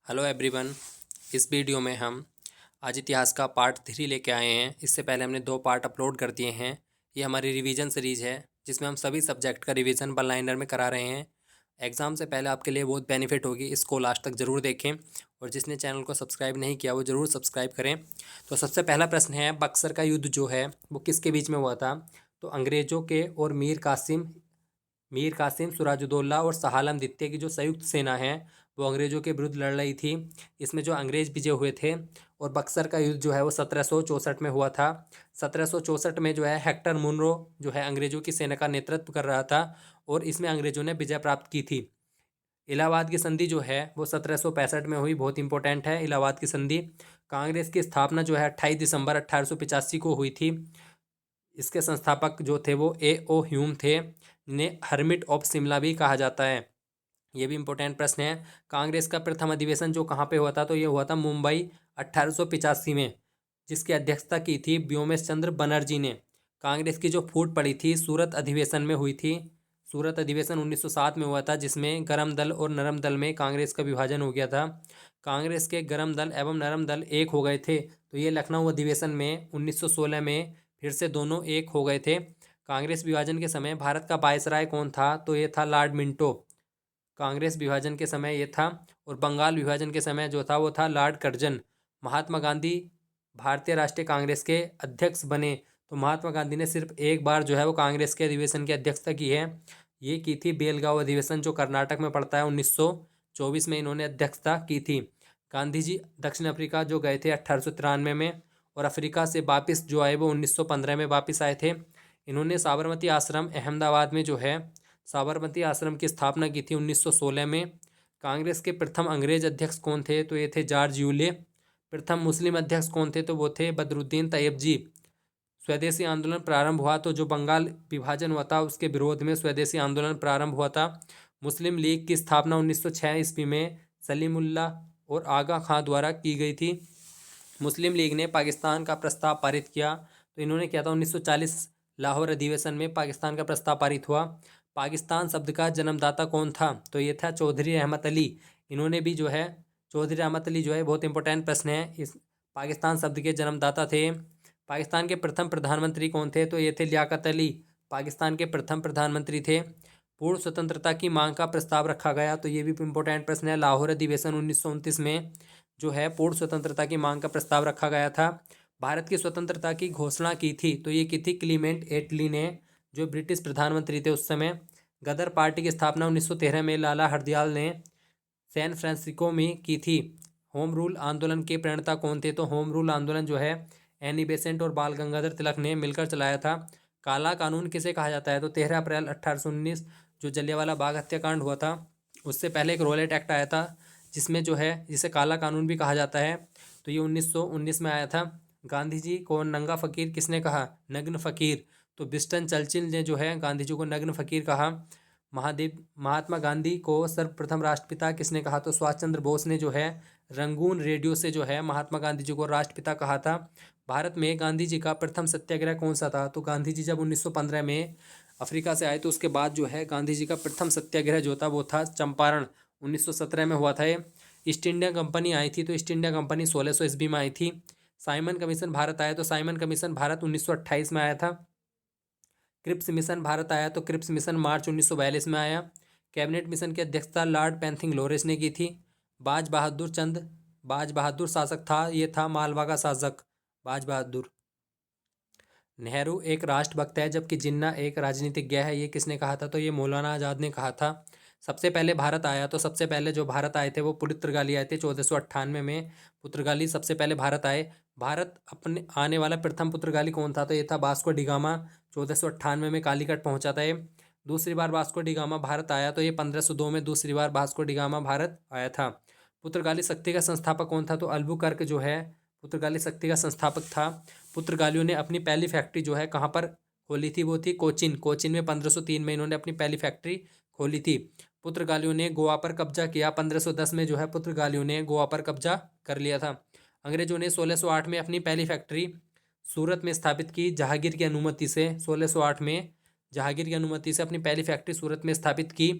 Hello everyone. इस video में हम आज इतिहास का पार्ट 3 लेके आए हैं। इससे पहले हमने 2 पार्ट अपलोड कर दिए हैं। ये हमारी रिवीजन सीरीज है जिसमें हम सभी सब्जेक्ट का रिवीजन वन लाइनर में करा रहे हैं। एग्ज़ाम से पहले आपके लिए बहुत बेनिफिट होगी, इसको लास्ट तक ज़रूर देखें और जिसने चैनल को सब्सक्राइब नहीं किया वो ज़रूर सब्सक्राइब करें। तो सबसे पहला प्रश्न है, बक्सर का युद्ध जो है वो किसके बीच में हुआ था? तो अंग्रेज़ों के और मीर कासिम, सिराजुद्दौला और शाह आलम द्वितीय की जो संयुक्त सेना है वो अंग्रेज़ों के विरुद्ध लड़ रही थी। इसमें जो अंग्रेज़ विजय हुए थे और बक्सर का युद्ध जो है वो 1764 में हुआ था। 1764 में जो है हेक्टर मुनरो जो है अंग्रेज़ों की सेना का नेतृत्व कर रहा था और इसमें अंग्रेज़ों ने विजय प्राप्त की थी। इलाहाबाद की संधि जो है वो 1765 में हुई, बहुत इंपॉर्टेंट है इलाहाबाद की संधि। कांग्रेस की स्थापना जो है 28 दिसंबर 1885 को हुई थी। इसके संस्थापक जो थे वो A.O. ह्यूम थे, जिन्हें हर्मिट ऑफ शिमला भी कहा जाता है। ये भी इंपॉर्टेंट प्रश्न है। कांग्रेस का प्रथम अधिवेशन जो कहाँ पे हुआ था? तो ये हुआ था मुंबई 1885 में, जिसकी अध्यक्षता की थी व्योमेश चंद्र बनर्जी ने। कांग्रेस की जो फूट पड़ी थी सूरत अधिवेशन में हुई थी। सूरत अधिवेशन 1907 में हुआ था, जिसमें गरम दल और नरम दल में कांग्रेस का विभाजन हो गया था। कांग्रेस के गरम दल एवं नरम दल एक हो गए थे। तो ये लखनऊ अधिवेशन में 1916 में फिर से दोनों एक हो गए थे। कांग्रेस विभाजन के समय भारत का वायसराय कौन था? तो ये था लॉर्ड मिंटो। कांग्रेस विभाजन के समय ये था। और बंगाल विभाजन के समय जो था वो था लॉर्ड कर्जन। महात्मा गांधी भारतीय राष्ट्रीय कांग्रेस के अध्यक्ष बने। तो महात्मा गांधी ने सिर्फ एक बार जो है वो कांग्रेस के अधिवेशन की अध्यक्षता की है। ये की थी बेलगांव अधिवेशन, जो कर्नाटक में पड़ता है। 1924 में इन्होंने अध्यक्षता की थी। गांधी जी दक्षिण अफ्रीका जो गए थे 1893 में, और अफ्रीका से वापस जो आए वो 1915 में वापस आए थे। इन्होंने साबरमती आश्रम अहमदाबाद में जो है साबरमती आश्रम की स्थापना की थी 1916 में। कांग्रेस के प्रथम अंग्रेज अध्यक्ष कौन थे? तो ये थे जॉर्ज यूले। प्रथम मुस्लिम अध्यक्ष कौन थे? तो वो थे बदरुद्दीन तैयब जी। स्वदेशी आंदोलन प्रारंभ हुआ तो जो बंगाल विभाजन हुआ था उसके विरोध में स्वदेशी आंदोलन प्रारंभ हुआ था। मुस्लिम लीग की स्थापना 1906 ईस्वी में सलीमुल्लाह और आगा खां द्वारा की गई थी। मुस्लिम लीग ने पाकिस्तान का प्रस्ताव पारित किया। तो इन्होंने किया था 1940 लाहौर अधिवेशन में पाकिस्तान का प्रस्ताव पारित हुआ। पाकिस्तान शब्द का जन्मदाता कौन था? तो ये था चौधरी रहमत अली। इन्होंने भी जो है चौधरी रहमत अली जो है बहुत इंपॉर्टेंट प्रश्न है, इस पाकिस्तान शब्द के जन्मदाता थे। पाकिस्तान के प्रथम प्रधानमंत्री कौन थे? तो ये थे लियाकत अली, पाकिस्तान के प्रथम प्रधानमंत्री थे। पूर्ण स्वतंत्रता की मांग का प्रस्ताव रखा गया। तो ये भी इंपॉर्टेंट प्रश्न है। लाहौर अधिवेशन 1929 में जो है पूर्ण स्वतंत्रता की मांग का प्रस्ताव रखा गया था। भारत की स्वतंत्रता की घोषणा की थी तो ये की थी क्लीमेंट एटली ने, जो ब्रिटिश प्रधानमंत्री थे उस समय। गदर पार्टी की स्थापना 1913 में लाला हरदयाल ने सैन फ्रांसिस्को में की थी। होम रूल आंदोलन के प्रणेता कौन थे? तो होम रूल आंदोलन जो है एनी बेसेंट और बाल गंगाधर तिलक ने मिलकर चलाया था। काला कानून किसे कहा जाता है? तो 13 अप्रैल 1819 जो जलियांवाला बाग हत्याकांड हुआ था उससे पहले एक रॉलेट एक्ट आया था, जिसमें जो है जिसे काला कानून भी कहा जाता है। तो ये 1919 में आया था। गांधी जी को नंगा फकीर किसने कहा? नग्न फकीर। तो विंस्टन चर्चिल ने जो है गांधी जी को नग्न फकीर कहा। महात्मा गांधी को सर्वप्रथम राष्ट्रपिता किसने कहा? तो सुभाष चंद्र बोस ने जो है रंगून रेडियो से जो है महात्मा गांधी जी को राष्ट्रपिता कहा था। भारत में गांधी जी का प्रथम सत्याग्रह कौन सा था? तो गांधी जी जब 1915 में अफ्रीका से आए तो उसके बाद जो है गांधी जी का प्रथम सत्याग्रह जो था वो था चंपारण। 1917 में हुआ था ये। ईस्ट इंडिया कंपनी आई थी तो ईस्ट इंडिया कंपनी 1600 ईस्वी में आई थी। साइमन कमीशन भारत आया तो साइमन कमीशन भारत 1928 में आया था। क्रिप्स मिशन भारत आया तो क्रिप्स मिशन मार्च 1942 में आया। कैबिनेट मिशन की अध्यक्षता लॉर्ड पेंथिंग लोरेस ने की थी। बाज बहादुर शासक था, ये था मालवा का शासक बाज बहादुर। नेहरू एक राष्ट्रभक्त है जबकि जिन्ना एक राजनीतिज्ञ है, ये किसने कहा था? तो ये मौलाना आज़ाद ने कहा था। सबसे पहले भारत आया तो सबसे पहले जो भारत आए थे वो पुर्तगाली आए थे 1498 में। पुर्तगाली सबसे पहले भारत आए। भारत अपने आने वाला प्रथम पुर्तगाली कौन था? तो ये था वास्को डी गामा। 1498 में कालीकट पहुंचा था ये। दूसरी बार वास्को डी गामा भारत आया तो ये 1502 में दूसरी बार वास्को डी गामा भारत आया था। पुर्तगाली शक्ति का संस्थापक कौन था? तो अल्बुकर्क जो है पुर्तगाली शक्ति का संस्थापक था। पुर्तगालियों ने अपनी पहली फैक्ट्री जो है कहाँ पर खोली थी? वो थी कोचिन। कोचिन में 1503 में इन्होंने अपनी पहली फैक्ट्री खोली थी। पुर्तगालियों ने गोवा पर कब्जा किया। 1510 में जो है पुर्तगालियों ने गोवा पर कब्जा कर लिया था। अंग्रेजों ने 1608 में अपनी पहली फैक्ट्री सूरत में स्थापित की जहांगीर की अनुमति से। 1608 में जहांगीर की अनुमति से अपनी पहली फैक्ट्री सूरत में स्थापित की।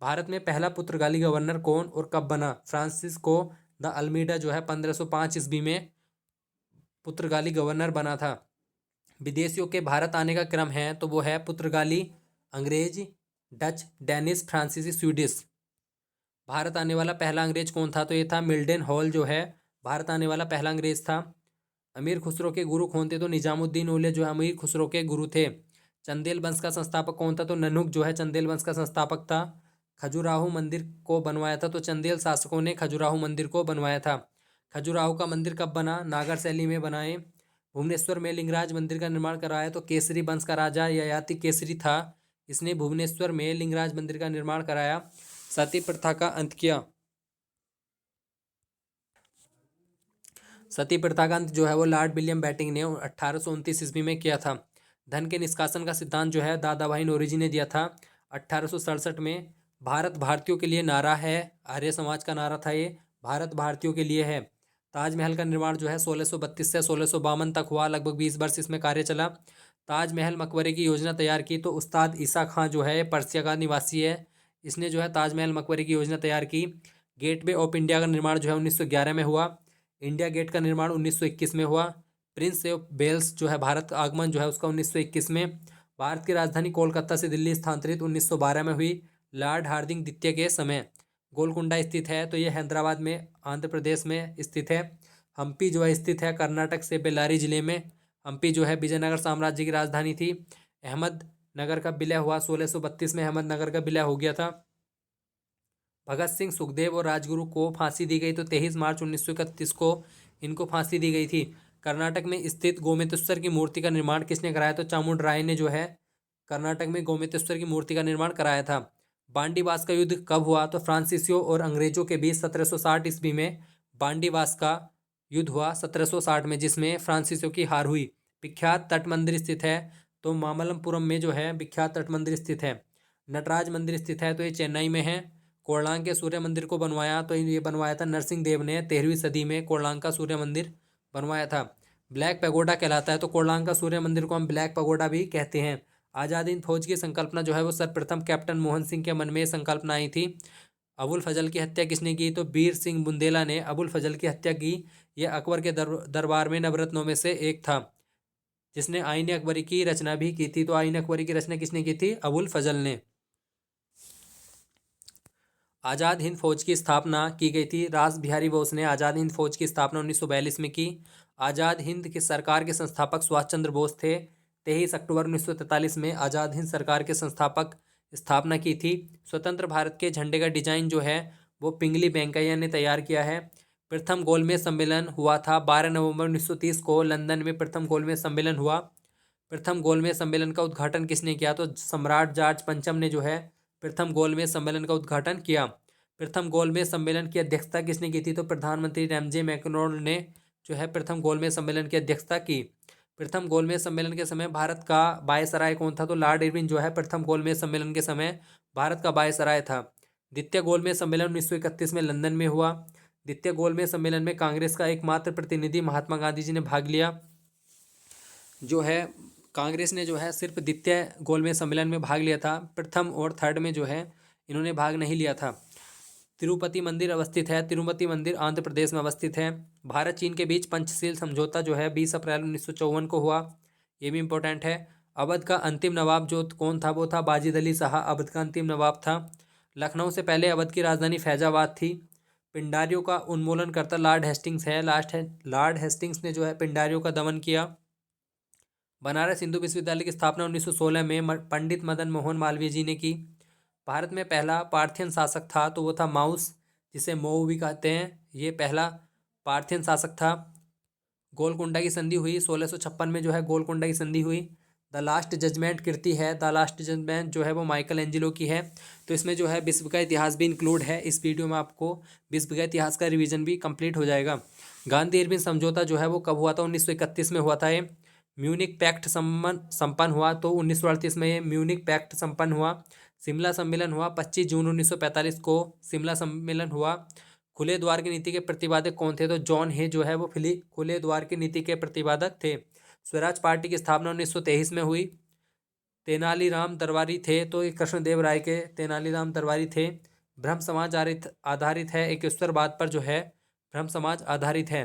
भारत में पहला पुर्तगाली गवर्नर कौन और कब बना? फ्रांसिस्को द अल्मीडा जो है 1505 ईस्वी में पुर्तगाली गवर्नर बना था। विदेशियों के भारत आने का क्रम है तो वो है पुर्तगाली, अंग्रेज, डच, डेनिश, फ्रांसीसी, स्वीडिश। भारत आने वाला पहला अंग्रेज कौन था? तो ये था मिल्टन हॉल जो है भारत आने वाला पहला अंग्रेज था। अमीर खुसरो के गुरु कौन थे? तो निजामुद्दीन औलिया जो है अमीर खुसरो के गुरु थे। चंदेल वंश का संस्थापक कौन था? तो नन्हुक जो है चंदेल वंश का संस्थापक था। खजुराहो मंदिर को बनवाया था? तो चंदेल शासकों ने खजुराहो मंदिर को बनवाया था। खजुराहो का मंदिर कब बना? नागर शैली में बनाए। भुवनेश्वर में लिंगराज मंदिर का निर्माण कराया तो केसरी वंश का राजा ययाति केसरी था, इसने भुवनेश्वर में लिंगराज मंदिर का निर्माण कराया। सती प्रथा का अंत किया। सती प्रथा का अंत जो है वो लॉर्ड विलियम बेंटिंक ने 1829 ईस्वी में किया था। धन के निष्कासन का सिद्धांत जो है दादा भाई नौरोजी ने दिया था 1867 में। भारत भारतीयों के लिए नारा है, आर्य समाज का नारा था ये, भारत भारतीयों के लिए है। ताजमहल का निर्माण जो है 1632 से 1652 तक हुआ, लगभग 20 वर्ष इसमें कार्य चला। ताजमहल मकबरे की योजना तैयार की तो उस्ताद ईसा खां जो है पर्सिया का निवासी है, इसने जो है ताजमहल मकबरे की योजना तैयार की। गेटवे ऑफ इंडिया का निर्माण जो है 1911 में हुआ। इंडिया गेट का निर्माण 1921 में हुआ। प्रिंस ऑफ वेल्स जो है भारत आगमन जो है उसका 1921 में। भारत की राजधानी कोलकाता से दिल्ली स्थानांतरित 1912 में हुई, लॉर्ड हार्डिंग द्वितीय के समय। गोलकुंडा स्थित है तो ये हैदराबाद में आंध्र प्रदेश में स्थित है। हम्पी जो है स्थित है कर्नाटक से बेल्लारी जिले में। हम्पी जो है विजयनगर साम्राज्य की राजधानी थी। अहमदनगर का विलय हुआ 1632 में, अहमदनगर का विलय हो गया था। भगत सिंह, सुखदेव और राजगुरु को फांसी दी गई तो 23 मार्च 1931 को इनको फांसी दी गई थी। कर्नाटक में स्थित गोमतेश्वर की मूर्ति का निर्माण किसने कराया? तो चामुंड राय ने जो है कर्नाटक में गोमतेश्वर की मूर्ति का निर्माण कराया था। बांडीवास का युद्ध कब हुआ? तो फ्रांसीसियों और अंग्रेजों के बीच 1760 ईस्वी में बांडीवास का युद्ध हुआ 1760 में, जिसमें फ्रांसीसियों की हार हुई। विख्यात तट मंदिर स्थित है तो मामल्लपुरम में जो है विख्यात तट मंदिर स्थित है। नटराज मंदिर स्थित है तो ये चेन्नई में है। कोणार्क के सूर्य मंदिर को बनवाया तो ये बनवाया था नरसिंह देव ने 13वीं सदी में कोणार्क का सूर्य मंदिर बनवाया था। ब्लैक पैगोडा कहलाता है तो कोणार्क का सूर्य मंदिर को हम ब्लैक पैगोडा भी कहते हैं। आज़ाद हिंद फौज की संकल्पना जो है वो सर्वप्रथम कैप्टन मोहन सिंह के मन में संकल्पना आई थी। अबुल फजल की हत्या किसने की? तो वीर सिंह बुंदेला ने अबुल फजल की हत्या की। यह अकबर के दरबार में नवरत्नों में से एक था, जिसने आईन अकबरी की रचना भी की थी। तो आईन अकबरी की रचना किसने की थी? अबुल फजल ने। आज़ाद हिंद फौज की स्थापना की गई थी। रास बिहारी बोस ने आज़ाद हिंद फौज की स्थापना 1942 में की। आज़ाद हिंद की सरकार के संस्थापक सुभाष चंद्र बोस थे। 23 अक्टूबर 1943 में आज़ाद हिंद सरकार के संस्थापक स्थापना की थी। स्वतंत्र भारत के झंडे का डिजाइन जो है वो पिंगली वेंकैया ने तैयार किया है। प्रथम गोलमेज सम्मेलन हुआ था 12 नवंबर 1930 को लंदन में प्रथम गोलमेज सम्मेलन हुआ। प्रथम गोलमेज सम्मेलन का उद्घाटन किसने किया? तो सम्राट जॉर्ज पंचम ने जो है प्रथम गोलमेज सम्मेलन का उद्घाटन किया। प्रथम गोलमेज सम्मेलन की अध्यक्षता किसने की थी? तो प्रधानमंत्री रैमजे मैक्डोनाल्ड ने जो है प्रथम गोलमेज सम्मेलन की अध्यक्षता की। प्रथम गोलमेज सम्मेलन के समय भारत का वायसराय कौन था? तो लॉर्ड इरविन जो है प्रथम गोलमेज सम्मेलन के समय भारत का वायसराय था। द्वितीय गोलमेज सम्मेलन 1931 में लंदन में हुआ। द्वितीय गोलमेज सम्मेलन में कांग्रेस का एकमात्र प्रतिनिधि महात्मा गांधी जी ने भाग लिया। जो है कांग्रेस ने जो है सिर्फ द्वितीय गोलमेज सम्मेलन में भाग लिया था, प्रथम और थर्ड में जो है इन्होंने भाग नहीं लिया था। तिरुपति मंदिर अवस्थित है। तिरुपति मंदिर आंध्र प्रदेश में अवस्थित है। भारत चीन के बीच पंचशील समझौता जो है 20 अप्रैल 1954 को हुआ, ये भी इंपॉर्टेंट है। अवध का अंतिम नवाब जो कौन था? वो था बाजिद अली शाह, अवध का अंतिम नवाब था। लखनऊ से पहले अवध की राजधानी फैजाबाद थी। पिंडारियों का उन्मूलन करता लॉर्ड हेस्टिंग्स है। लॉर्ड हेस्टिंग्स ने जो है पिंडारियों का दमन किया। बनारस हिंदू विश्वविद्यालय की स्थापना 1916 में पंडित मदन मोहन मालवीय जी ने की। भारत में पहला पार्थियन शासक था तो वो था माउस, जिसे मऊ भी कहते हैं, ये पहला पार्थियन शासक था। गोलकुंडा की संधि हुई 1656 में, जो है गोलकुंडा की संधि हुई। द लास्ट जजमेंट कृति है, द लास्ट जजमेंट जो है वो माइकल एंजेलो की है। तो इसमें जो है विश्व का इतिहास भी इंक्लूड है। इस वीडियो में आपको विश्व का इतिहास का रिवीजन भी कंप्लीट हो जाएगा। गांधी इरविन समझौता जो है वो कब हुआ था? 1931 में हुआ था ये। म्यूनिक पैक्ट संपन्न हुआ तो 1938 में ये म्यूनिक पैक्ट संपन्न हुआ। शिमला सम्मेलन हुआ 25 जून 1945 को शिमला सम्मेलन हुआ। खुले द्वार की नीति के प्रतिपादक कौन थे? तो जॉन हे जो है वो खुले द्वार की नीति के प्रतिपादक थे। स्वराज पार्टी की स्थापना 1923 में हुई। तेनालीराम दरबारी थे तो ये कृष्णदेव राय के तेनालीराम दरबारी थे। ब्रह्म समाज आधारित है एकेश्वरवाद पर जो है ब्रह्म समाज आधारित है।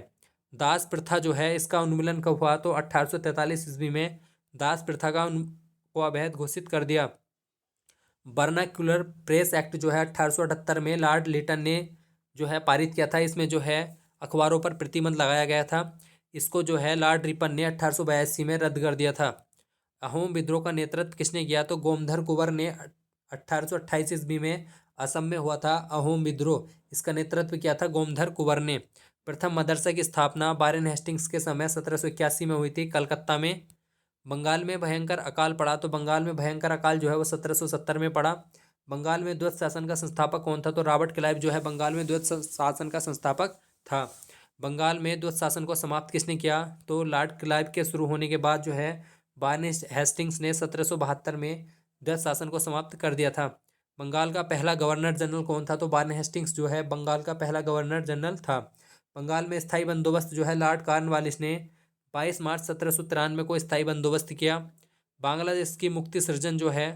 दास प्रथा जो है इसका उन्मूलन कब हुआ, तो 1843 ईस्वी में दास प्रथा को अवैध घोषित कर दिया। वर्नाक्युलर प्रेस एक्ट जो है 1878 में लॉर्ड लिटन ने जो है पारित किया था। इसमें जो है अखबारों पर प्रतिबंध लगाया गया था। इसको जो है लॉर्ड रिपन ने 1882 में रद्द कर दिया था। अहोम विद्रोह का नेतृत्व किसने किया, तो गोमधर कुंवर ने 1828 ईस्वी में असम में हुआ था अहोम विद्रोह। इसका नेतृत्व किया था गोमधर कुंवर ने। प्रथम मदरसा की स्थापना वारेन हेस्टिंग्स के समय 1781 में हुई थी कलकत्ता में। बंगाल में भयंकर अकाल पड़ा, तो बंगाल में भयंकर अकाल जो है वो 1770 में पड़ा। बंगाल में द्वैत शासन का संस्थापक कौन था, तो रॉबर्ट क्लाइव जो है बंगाल में द्वैत शासन का संस्थापक था। बंगाल में द्वैत शासन को समाप्त किसने किया, तो लॉर्ड क्लाइव के शुरू होने के बाद जो है वारेन हेस्टिंग्स ने 1772 में द्वैत शासन को समाप्त कर दिया था। बंगाल का पहला गवर्नर जनरल कौन था, तो वारेन हेस्टिंग्स जो है बंगाल का पहला गवर्नर जनरल था। बंगाल में स्थायी बंदोबस्त जो है लॉर्ड कॉर्नवालिस ने 22 मार्च 1793 को स्थायी बंदोबस्त किया। बांग्लादेश की मुक्ति सृजन जो है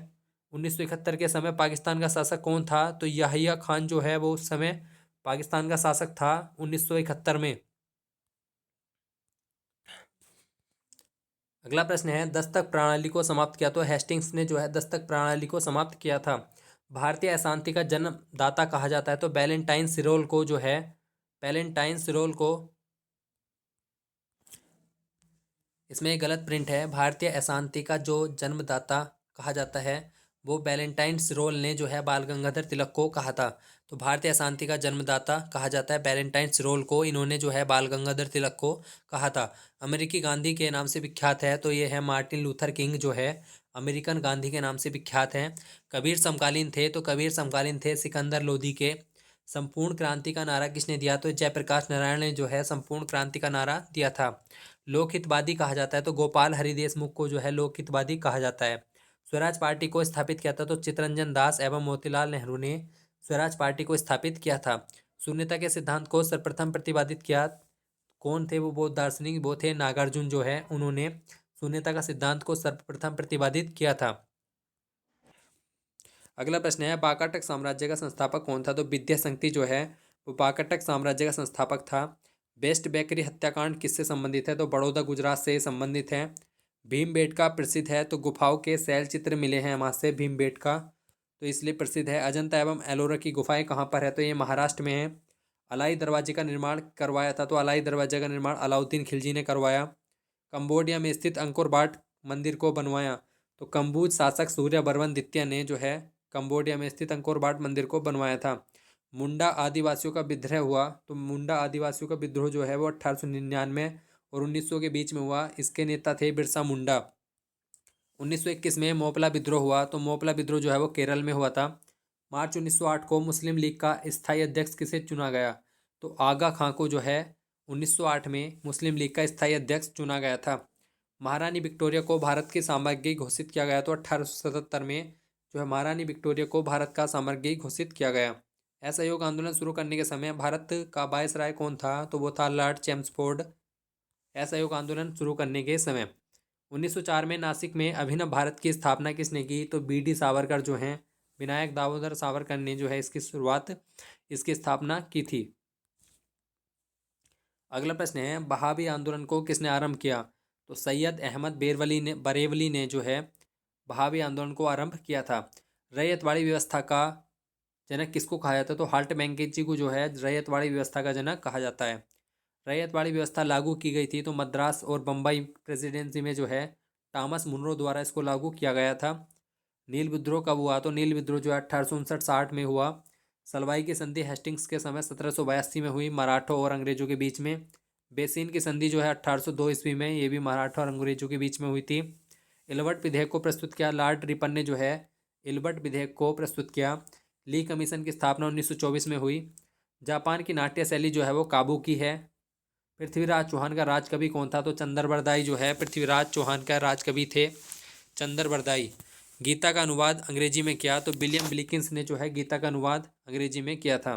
1971 के समय पाकिस्तान का शासक कौन था, तो याहिया खान जो है वो उस समय पाकिस्तान का शासक था 1971 में। अगला प्रश्न है, दस्तक प्रणाली को समाप्त किया, तो हेस्टिंग्स ने जो है दस्तक प्रणाली को समाप्त किया था। भारतीय अशांति का जन्मदाता कहा जाता है, तो वैलेंटाइन सिरोल को जो है वैलेंटाइन सिरोल को, इसमें एक गलत प्रिंट है। भारतीय अशांति का जो जन्मदाता कहा जाता है वो वैलेंटाइन सिरोल ने जो है बाल गंगाधर तिलक को कहा था। तो भारतीय अशांति का जन्मदाता कहा जाता है वैलेंटाइन सिरोल को, इन्होंने जो है बाल गंगाधर तिलक को कहा था। अमेरिकी गांधी के नाम से विख्यात है, तो ये है मार्टिन लूथर किंग जो है अमेरिकन गांधी के नाम से विख्यात हैं। कबीर समकालीन थे, तो कबीर समकालीन थे सिकंदर लोधी के। संपूर्ण क्रांति का नारा किसने दिया, तो जयप्रकाश नारायण ने जो है संपूर्ण क्रांति का नारा दिया था। लोकहितवादी कहा जाता है, तो गोपाल हरि देशमुख को जो है लोकहितवादी कहा जाता है। स्वराज पार्टी को स्थापित किया था, तो चित्तरंजन दास एवं मोतीलाल नेहरू ने स्वराज पार्टी को स्थापित किया था। शून्यता के सिद्धांत को सर्वप्रथम प्रतिपादित किया कौन थे, वो दार्शनिक वो थे नागार्जुन जो है, उन्होंने शून्यता का सिद्धांत को सर्वप्रथम प्रतिपादित किया था। अगला प्रश्न है, वाकाटक साम्राज्य का संस्थापक कौन था, तो विद्याशक्ति जो है वो वाकाटक साम्राज्य का संस्थापक था। बेस्ट बेकरी हत्याकांड किससे संबंधित है, तो बड़ौदा गुजरात से संबंधित है। भीमबेटका प्रसिद्ध है, तो गुफाओं के शैल चित्र मिले हैं वहाँ से भीमबेटका, तो इसलिए प्रसिद्ध है। अजंता एवं एलोरा की गुफाएं कहाँ पर है, तो ये महाराष्ट्र में है। अलाई दरवाजे का निर्माण करवाया था, तो अलाई दरवाजे का निर्माण अलाउद्दीन खिलजी ने करवाया। कंबोडिया में स्थित अंकोर वाट मंदिर को बनवाया, तो कंबूज शासक सूर्यवर्मन द्वितीय ने जो है कंबोडिया में स्थित अंकोर वाट मंदिर को बनवाया था। मुंडा आदिवासियों का विद्रोह हुआ, तो मुंडा आदिवासियों का विद्रोह जो है वो 1899 और 1900 के बीच में हुआ। इसके नेता थे बिरसा मुंडा। 1921 में मोपला विद्रोह हुआ, तो मोपला विद्रोह जो है वो केरल में हुआ था। मार्च 1908 को मुस्लिम लीग का स्थायी अध्यक्ष किसे चुना गया, तो आगा खां को जो है 1908 में मुस्लिम लीग का स्थायी अध्यक्ष चुना गया था। महारानी विक्टोरिया को भारत की साम्राज्ञी घोषित किया गया, तो 1877 में जो है महारानी विक्टोरिया को भारत का साम्राज्ञी घोषित किया गया। असहयोग आंदोलन शुरू करने के समय भारत का वायसराय कौन था, तो वो था लॉर्ड चैम्सफोर्ड। असहयोग आंदोलन शुरू करने के समय 1904 में नासिक में अभिनव भारत की स्थापना किसने की, तो बी.डी. सावरकर जो हैं विनायक दामोदर सावरकर ने जो है इसकी स्थापना की थी। अगला प्रश्न है, बहावी आंदोलन को किसने आरंभ किया, तो सैयद अहमद बरेवली ने जो है बहावी आंदोलन को आरंभ किया था। रैयतवाड़ी व्यवस्था का जनक किसको कहा जाता है, तो हाल्ट मैंगेजी को जो है रैयतवाड़ी व्यवस्था का जनक कहा जाता है। रैयतवाड़ी व्यवस्था लागू की गई थी, तो मद्रास और बम्बई प्रेसिडेंसी में जो है टॉमस मुनरो द्वारा इसको लागू किया गया था। नील विद्रोह कब हुआ, तो नील विद्रोह जो है 1859-60 में हुआ। सलवाई की संधि हेस्टिंग्स के समय 1782 में हुई मराठों और अंग्रेजों के बीच में। बेसिन की संधि जो है 1802 ईस्वी में, ये भी मराठों और अंग्रेजों के बीच में हुई थी। इलबर्ट विधेयक को प्रस्तुत किया लॉर्ड रिपन ने जो है इलबर्ट विधेयक को प्रस्तुत किया। ली कमीशन की स्थापना 1924 में हुई। जापान की नाट्य शैली जो है वो काबुकी है। पृथ्वीराज चौहान का राजकवि कौन था, तो चंद्रबरदाई जो है पृथ्वीराज चौहान का राजकवि थे चंद्रबरदाई। गीता का अनुवाद अंग्रेजी में किया, तो विलियम विल्किंस ने जो है गीता का अनुवाद अंग्रेजी में किया था।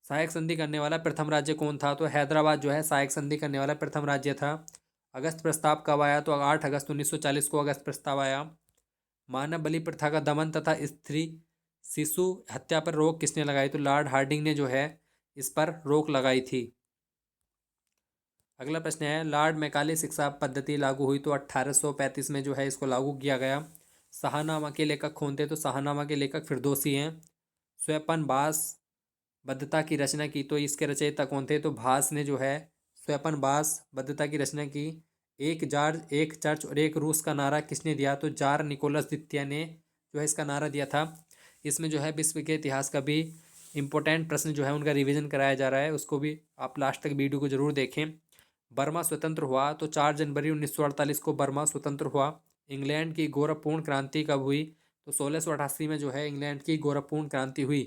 सहायक संधि करने वाला प्रथम राज्य कौन था, तो हैदराबाद जो है सहायक संधि करने वाला प्रथम राज्य था। अगस्त प्रस्ताव कब आया, तो 8 अगस्त 1940 को अगस्त प्रस्ताव आया। मानव बलि प्रथा का दमन तथा स्त्री शिशु हत्या पर रोक किसने लगाई, तो लॉर्ड हार्डिंग ने जो है इस पर रोक लगाई थी। अगला प्रश्न है, लॉर्ड मैकाले शिक्षा पद्धति लागू हुई तो 1835 में जो है इसको लागू किया गया। शाहनामा के लेखक कौन थे? तो शाहनामा के लेखक फिरदौसी हैं। स्वपन भास बद्धता की रचना की तो इसके रचयिता कौन थे? तो भास ने जो है स्वपन भास बद्धता की रचना की। एक जार, एक चर्च और एक रूस का नारा किसने दिया? तो जार निकोलस द्वितीय ने जो है इसका नारा दिया था। इसमें जो है विश्व के इतिहास का भी इम्पोर्टेंट प्रश्न जो है उनका रिवीजन कराया जा रहा है, उसको भी आप लास्ट तक वीडियो को जरूर देखें। बर्मा स्वतंत्र हुआ तो 4 जनवरी 1948 को बर्मा स्वतंत्र हुआ। इंग्लैंड की गौरवपूर्ण क्रांति कब हुई? तो 1688 में जो है इंग्लैंड की गौरवपूर्ण क्रांति हुई।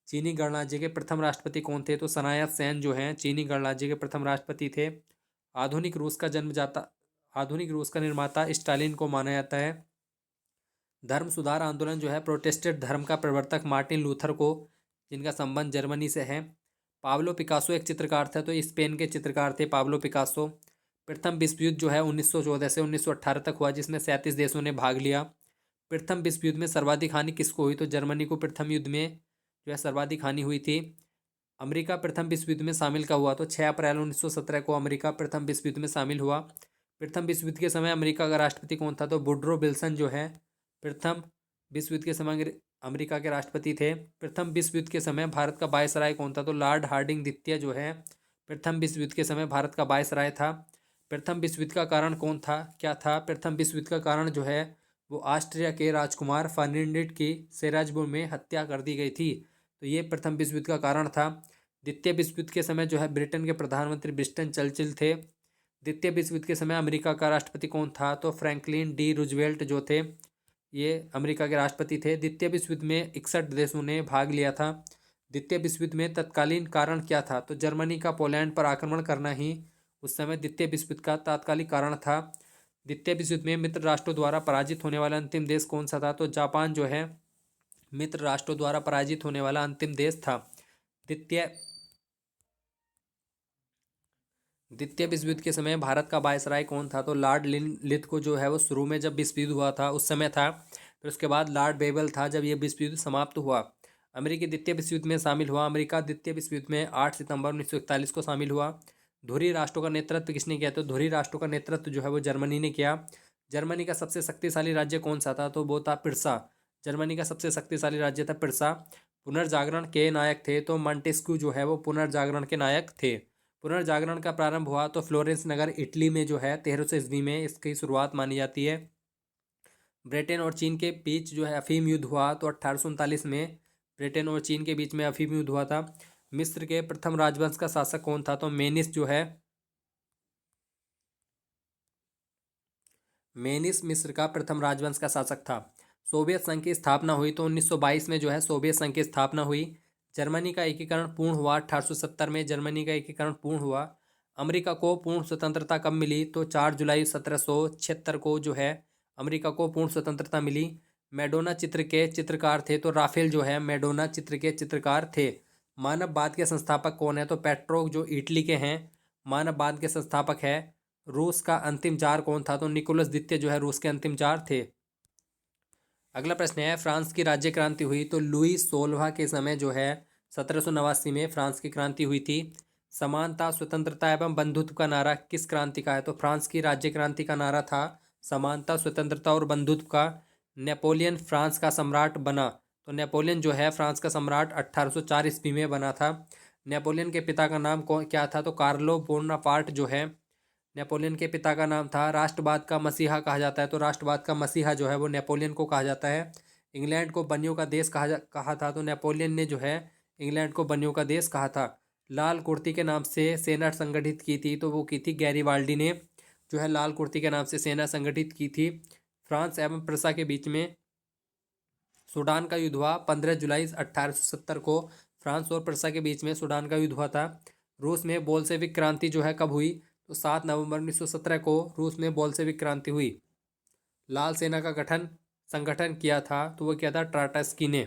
चीनी गणराज्य के प्रथम राष्ट्रपति कौन थे? तो सनायत सेन जो हैं चीनी गणराज्य के प्रथम राष्ट्रपति थे। आधुनिक रूस का जन्मदाता, आधुनिक रूस का निर्माता स्टालिन को माना जाता है। धर्म सुधार आंदोलन जो है प्रोटेस्टेंट धर्म का प्रवर्तक मार्टिन लूथर को, जिनका संबंध जर्मनी से है। पाब्लो पिकासो एक चित्रकार थे तो स्पेन के चित्रकार थे पाब्लो पिकासो। प्रथम विश्व युद्ध जो है 1914 से 1918 तक हुआ, जिसमें 37 देशों ने भाग लिया। प्रथम विश्व युद्ध में सर्वाधिक हानि किसको हुई? तो जर्मनी को प्रथम युद्ध में जो है सर्वाधिक हानि हुई थी। अमेरिका प्रथम विश्व युद्ध में शामिल कब हुआ? तो 6 अप्रैल 1917 को अमेरिका प्रथम विश्व युद्ध में शामिल हुआ। प्रथम विश्व युद्ध के समय अमेरिका का राष्ट्रपति कौन था? तो वुडरो विल्सन जो है प्रथम विश्व युद्ध के समय अमेरिका के राष्ट्रपति थे। प्रथम विश्व युद्ध के समय भारत का वायसराय कौन था? तो लॉर्ड हार्डिंग द्वितीय जो है प्रथम विश्व युद्ध के समय भारत का वायसराय था। प्रथम विश्व युद्ध का कारण कौन था, क्या था? प्रथम विश्व युद्ध का कारण जो है वो ऑस्ट्रिया के राजकुमार फर्डिनेंड की सेराजबुर में हत्या कर दी गई थी, तो ये प्रथम विश्व युद्ध का कारण था। द्वितीय विश्व युद्ध के समय जो है ब्रिटेन के प्रधानमंत्री विंस्टन चर्चिल थे। द्वितीय विश्व युद्ध के समय अमेरिका का राष्ट्रपति कौन था? तो फ्रैंकलिन डी रूजवेल्ट जो थे ये अमेरिका के राष्ट्रपति थे। द्वितीय विश्व युद्ध में 61 देशों ने भाग लिया था। द्वितीय विश्व युद्ध में तत्कालीन कारण क्या था? तो जर्मनी का पोलैंड पर आक्रमण करना ही उस समय द्वितीय विश्व युद्ध का तात्कालिक कारण था। द्वितीय विश्व युद्ध में मित्र राष्ट्रों द्वारा पराजित होने वाला अंतिम देश कौन सा था? तो जापान जो है मित्र राष्ट्रों द्वारा पराजित होने वाला अंतिम देश था। द्वितीय द्वितीय विश्व युद्ध के समय भारत का वायसराय कौन था? तो लॉर्ड लिथ को जो है वो शुरू में जब विश्व युद्ध हुआ था उस समय था। फिर उसके बाद लॉर्ड बेबल था जब ये विश्व युद्ध समाप्त हुआ। अमेरिकी द्वितीय विश्व युद्ध में शामिल हुआ। अमेरिका द्वितीय विश्व युद्ध में 8 सितंबर 1941 को शामिल हुआ। धुरी राष्ट्रों का नेतृत्व किसने किया? तो धुरी राष्ट्रों का नेतृत्व जो है वो जर्मनी ने किया। जर्मनी का सबसे शक्तिशाली राज्य कौन सा था? तो वो था पिरसा। जर्मनी का सबसे शक्तिशाली राज्य था पिरसा। पुनर्जागरण के नायक थे तो मॉन्टेस्क्यू जो है वो पुनर्जागरण के नायक थे। पुनर्जागरण का प्रारंभ हुआ तो फ्लोरेंस नगर इटली में जो है 1300 ईस्वी में इसकी शुरुआत मानी जाती है। ब्रिटेन और चीन के बीच जो है अफीम युद्ध हुआ तो 1839 में ब्रिटेन और चीन के बीच में अफीम युद्ध हुआ था। मिस्र के प्रथम राजवंश का शासक कौन था? तो मेनिस मिस्र का प्रथम राजवंश का शासक था। सोवियत संघ की स्थापना हुई तो 1922 में जो है सोवियत संघ की स्थापना हुई। जर्मनी का एकीकरण पूर्ण हुआ 1870 में, जर्मनी का एकीकरण पूर्ण हुआ। अमेरिका को पूर्ण स्वतंत्रता कब मिली? तो 4 जुलाई 1776 को जो है अमेरिका को पूर्ण स्वतंत्रता मिली। मैडोना चित्र के चित्रकार थे तो राफेल जो है मैडोना चित्र के चित्रकार थे। मानववाद के संस्थापक कौन है? तो पेट्रो जो इटली के हैं मानववाद के संस्थापक है। रूस का अंतिम जार कौन था? तो निकोलस द्वितीय जो है रूस के अंतिम जार थे। अगला प्रश्न है, फ्रांस की राज्य क्रांति हुई तो लुई 16वां के समय जो है 1789 में फ्रांस की क्रांति हुई थी। समानता, स्वतंत्रता एवं बंधुत्व का नारा किस क्रांति का है? तो फ्रांस की राज्य क्रांति का नारा था समानता, स्वतंत्रता और बंधुत्व का। नेपोलियन फ्रांस का सम्राट बना तो नेपोलियन जो है फ्रांस का सम्राट 1804 ईस्वी में बना था। नेपोलियन के पिता का नाम क्या था? तो कार्लो बोनापार्ट जो है नेपोलियन के पिता का नाम था। राष्ट्रवाद का मसीहा कहा जाता है तो राष्ट्रवाद का मसीहा जो है वो नेपोलियन को कहा जाता है। इंग्लैंड को बनियों का देश कहा था तो नेपोलियन ने जो है इंग्लैंड को बनियों का देश कहा था। लाल कुर्ती के नाम से सेना संगठित की थी तो वो की थी गैरीबाल्डी ने जो है लाल कुर्ती के नाम से सेना संगठित की थी। फ्रांस एवं प्रसा के बीच में सूडान का युद्ध हुआ 15 जुलाई 1870 को। फ्रांस और प्रसा के बीच में सूडान का युद्ध हुआ था। रूस में बोल्शेविक क्रांति जो है कब हुई? तो 7 नवंबर 1917 को रूस में बोल्शेविक क्रांति हुई। लाल सेना का संगठन किया था तो वो किया था ट्राटस्की ने।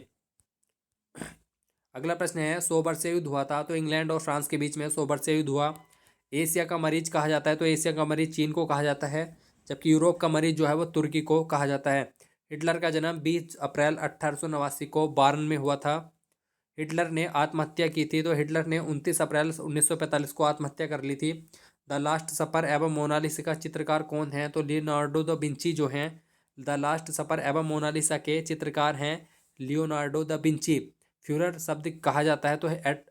अगला प्रश्न है, 100 वर्षीय युद्ध हुआ था तो इंग्लैंड और फ्रांस के बीच में 100 वर्षीय युद्ध हुआ। एशिया का मरीज कहा जाता है तो एशिया का मरीज चीन को कहा जाता है, जबकि यूरोप का मरीज जो है वो तुर्की को कहा जाता है। हिटलर का जन्म 20 अप्रैल 1889 को बार्न में हुआ था। हिटलर ने आत्महत्या की थी। तो हिटलर ने 29 अप्रैल 1945 को आत्महत्या कर ली थी। द लास्ट सपर एवं मोनालिसा का चित्रकार कौन है? तो लियोनार्डो द विंची जो हैं द लास्ट सपर एवं मोनालिसा के चित्रकार हैं लियोनार्डो द विंची। फ्यूरर शब्द कहा जाता है तो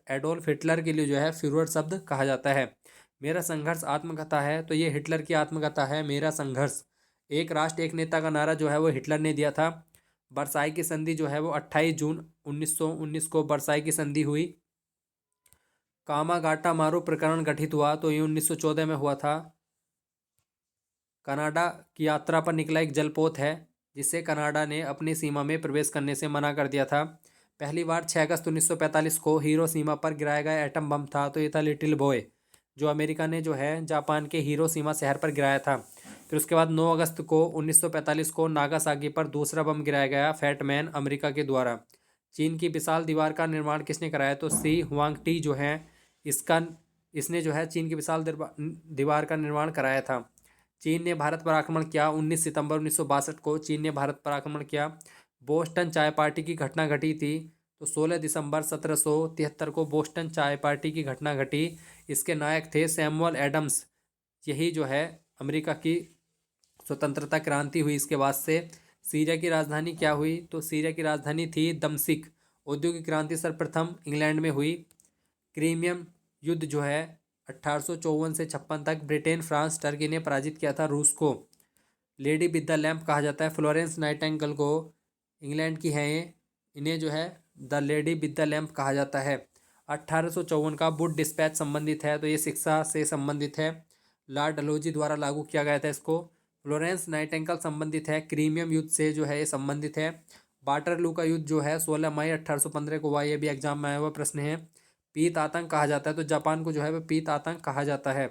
एडोल्फ हिटलर के लिए जो है फ्यूरर शब्द कहा जाता है। मेरा संघर्ष आत्मकथा है तो ये हिटलर की आत्मकथा है मेरा संघर्ष। एक राष्ट्र एक नेता का नारा जो है वो हिटलर ने दिया था। बरसाई की संधि जो है वो 28 जून 1919 को बरसाई की संधि हुई। कामागाटा मारू प्रकरण गठित हुआ तो ये 1914 में हुआ था। कनाडा की यात्रा पर निकला एक जलपोत है जिसे कनाडा ने अपनी सीमा में प्रवेश करने से मना कर दिया था। पहली बार 6 अगस्त 1945 को हिरोशिमा पर गिराया गया एटम बम था तो ये था लिटिल बॉय, जो अमेरिका ने जो है जापान के हिरोशिमा शहर पर गिराया था। फिर उसके बाद 9 अगस्त को 1945 को नागासाकी पर दूसरा बम गिराया गया फैट मैन अमेरिका के द्वारा। चीन की विशाल दीवार का निर्माण किसने कराया? तो सी हुआंगटी जो है इसने जो है चीन की विशाल दीवार का निर्माण कराया था। चीन ने भारत पर आक्रमण किया 19 सितंबर 1962 को चीन ने भारत पर आक्रमण किया। बोस्टन चाय पार्टी की घटना घटी थी तो 16 दिसंबर 1773 को बोस्टन चाय पार्टी की घटना घटी। इसके नायक थे सैमुअल एडम्स। यही जो है अमेरिका की स्वतंत्रता क्रांति हुई इसके बाद से। सीरिया की राजधानी क्या हुई? तो सीरिया की राजधानी थी दमश्क। औद्योगिक क्रांति सर्वप्रथम इंग्लैंड में हुई। क्रीमियम युद्ध जो है 1854 से 56 तक ब्रिटेन, फ्रांस, टर्की ने पराजित किया था रूस को। लेडी विद द लैम्प कहा जाता है फ्लोरेंस नाइटिंगेल को, इंग्लैंड की है ये, इन्हें जो है the lady with the lamp कहा जाता है। 1854 का वुड डिस्पैच संबंधित है तो ये शिक्षा से संबंधित है। लॉर्ड डलहौजी द्वारा लागू किया गया था इसको। फ्लोरेंस नाइटिंगेल संबंधित है क्रीमियम युद्ध से जो है ये संबंधित है। वाटरलू का युद्ध जो है 16 मई 1815 को हुआ, ये भी एग्जाम में आया हुआ प्रश्न है। पीत आतंक कहा जाता है तो जापान को जो है वह पीत आतंक कहा जाता है।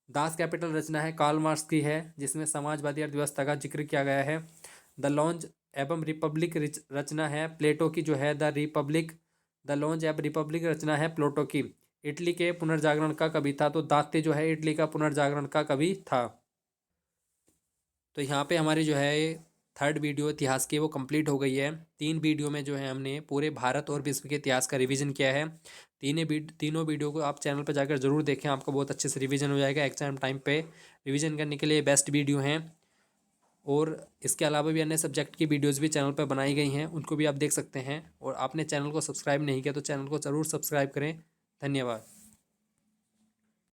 दास कैपिटल रचना है कार्ल मार्क्स की है जिसमें समाजवादी अर्थव्यवस्था का जिक्र किया गया है। द लॉन्च एवं रिपब्लिक रचना है प्लेटो की जो है द लॉन्च एवं रिपब्लिक रचना है प्लेटो की। इटली के पुनर्जागरण का कवि था तो दांते जो है इटली का पुनर्जागरण का कवि था। तो यहाँ पे हमारी जो है थर्ड वीडियो इतिहास की वो कंप्लीट हो गई है। 3 वीडियो में जो है हमने पूरे भारत और विश्व के इतिहास का रिवीजन किया है। तीनों वीडियो को आप चैनल पर जाकर ज़रूर देखें, आपको बहुत अच्छे से रिवीजन हो जाएगा। एग्जाम टाइम पे रिवीजन करने के लिए बेस्ट वीडियो हैं। और इसके अलावा भी अन्य सब्जेक्ट की वीडियोज़ भी चैनल पर बनाई गई हैं, उनको भी आप देख सकते हैं। और आपने चैनल को सब्सक्राइब नहीं किया तो चैनल को ज़रूर सब्सक्राइब करें। धन्यवाद।